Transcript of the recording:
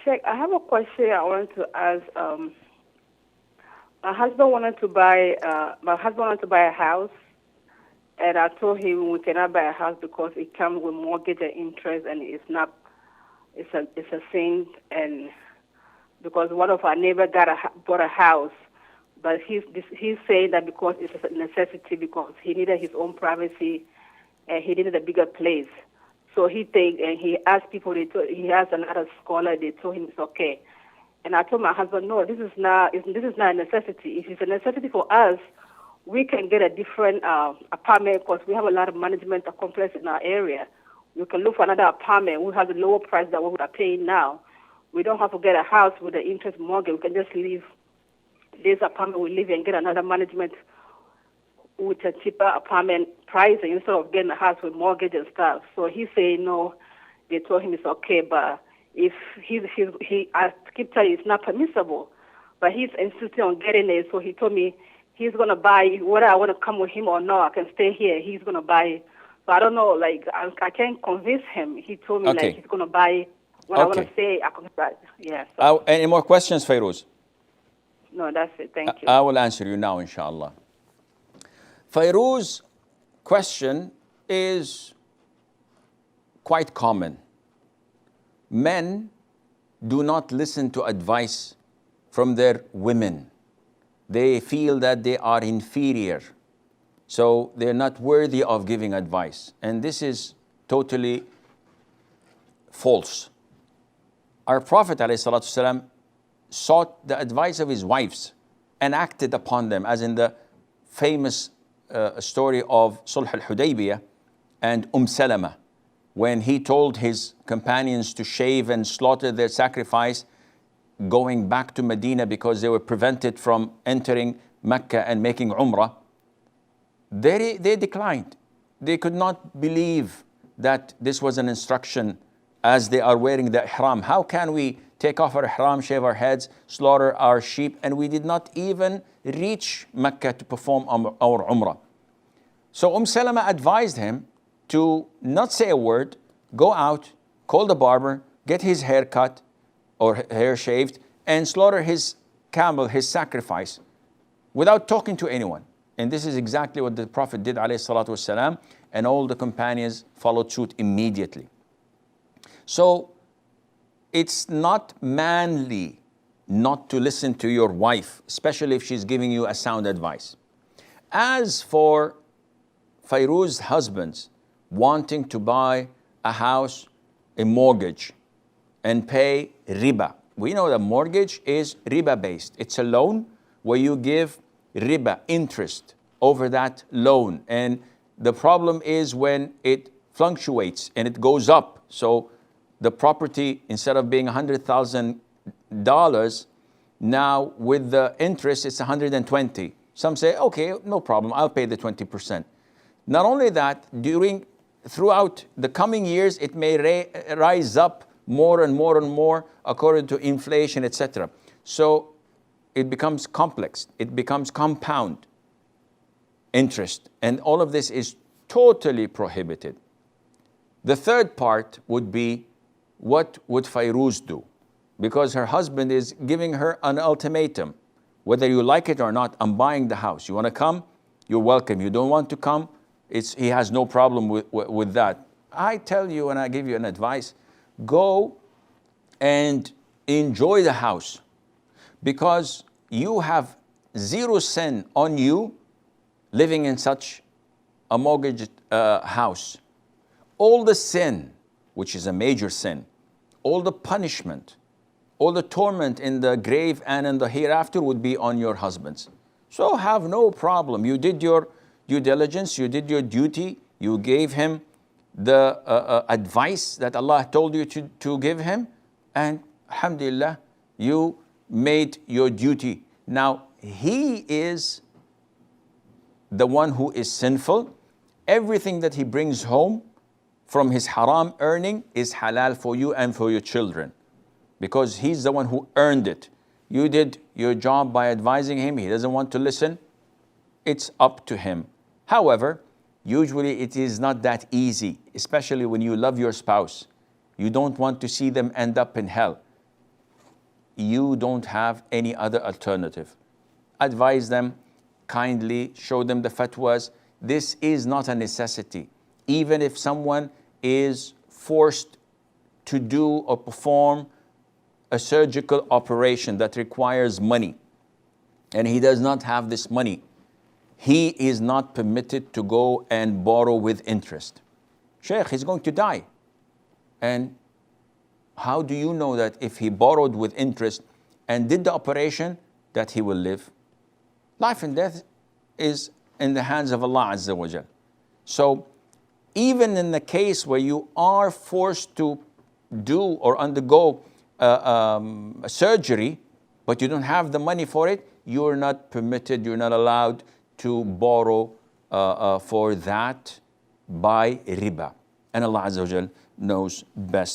Sheikh, I have a question I wanted to ask. My husband wanted to buy a house, and I told him we cannot buy a house because it comes with mortgage and interest, and it's not. It's a sin, and because one of our neighbor bought a house, but he's saying that because it's a necessity because he needed his own privacy, and he needed a bigger place. So he asked people. He asked another scholar. They told him it's okay. And I told my husband, no, this is not a necessity. If it's a necessity for us, we can get a different apartment because we have a lot of management complex in our area. We can look for another apartment. We have a lower price than what we are paying now. We don't have to get a house with an interest mortgage. We can just leave this apartment we live in and get another management with a cheaper apartment pricing instead of getting a house with mortgage and stuff. So he said no. They told him it's okay, but if I keep telling you it's not permissible, but he's insisting on getting it. So he told me he's gonna buy whether I want to come with him or not. I can stay here. He's gonna buy. So I don't know. Like I can't convince him. He told me like he's gonna buy. What I want to say, I can buy. Yeah. So. Any more questions, Fairuz? No, that's it. Thank you. I will answer you now, inshallah. Fairuz's question is quite common. Men do not listen to advice from their women. They feel that they are inferior, so they're not worthy of giving advice. And this is totally false. Our Prophet ﷺ sought the advice of his wives and acted upon them, as in the famous story of Sulh al-Hudaybiyah and Salama, when he told his companions to shave and slaughter their sacrifice going back to Medina because they were prevented from entering Mecca and making Umrah. They declined. They could not believe that this was an instruction as they are wearing the ihram. How can we take off our ihram, shave our heads, slaughter our sheep, and we did not even reach Mecca to perform our Umrah? So Salama advised him to not say a word, go out, call the barber, get his hair cut or hair shaved, and slaughter his camel, his sacrifice, without talking to anyone. And this is exactly what the Prophet did, alayhi salatu wasalam, and all the companions followed suit immediately. So it's not manly not to listen to your wife, especially if she's giving you a sound advice. As for Fairuz's husbands wanting to buy a house, a mortgage, and pay riba. We know that mortgage is riba based. It's a loan where you give riba, interest, over that loan. And the problem is when it fluctuates and it goes up. So the property, instead of being $100,000, now with the interest, it's 120. Some say, okay, no problem, I'll pay the 20%. Not only that, throughout the coming years, it may rise up more and more and more according to inflation, etc. So it becomes complex. It becomes compound interest. And all of this is totally prohibited. The third part would be, what would Fairuz do? Because her husband is giving her an ultimatum. Whether you like it or not, I'm buying the house. You want to come? You're welcome. You don't want to come? He has no problem with that. I tell you, and I give you an advice, go and enjoy the house, because you have zero sin on you living in such a mortgaged house. All the sin, which is a major sin, all the punishment, all the torment in the grave and in the hereafter would be on your husbands. So have no problem. You did your due diligence, you did your duty, you gave him the advice that Allah told you to give him, and alhamdulillah, you made your duty. Now, he is the one who is sinful. Everything that he brings home from his haram earning is halal for you and for your children, because he's the one who earned it. You did your job by advising him. He doesn't want to listen. It's up to him. However, usually it is not that easy, especially when you love your spouse. You don't want to see them end up in hell. you don't have any other alternative. Advise them kindly, show them the fatwas. This is not a necessity. Even if someone is forced to do or perform a surgical operation that requires money, and he does not have this money, he is not permitted to go and borrow with interest. Sheikh, he's going to die. And how do you know that if he borrowed with interest and did the operation, that he will live? Life and death is in the hands of Allah Azza wa Jal. So even in the case where you are forced to do or undergo a surgery, but you don't have the money for it, you're not permitted, you're not allowed to borrow for that by riba. And Allah Azza wa Jal knows best.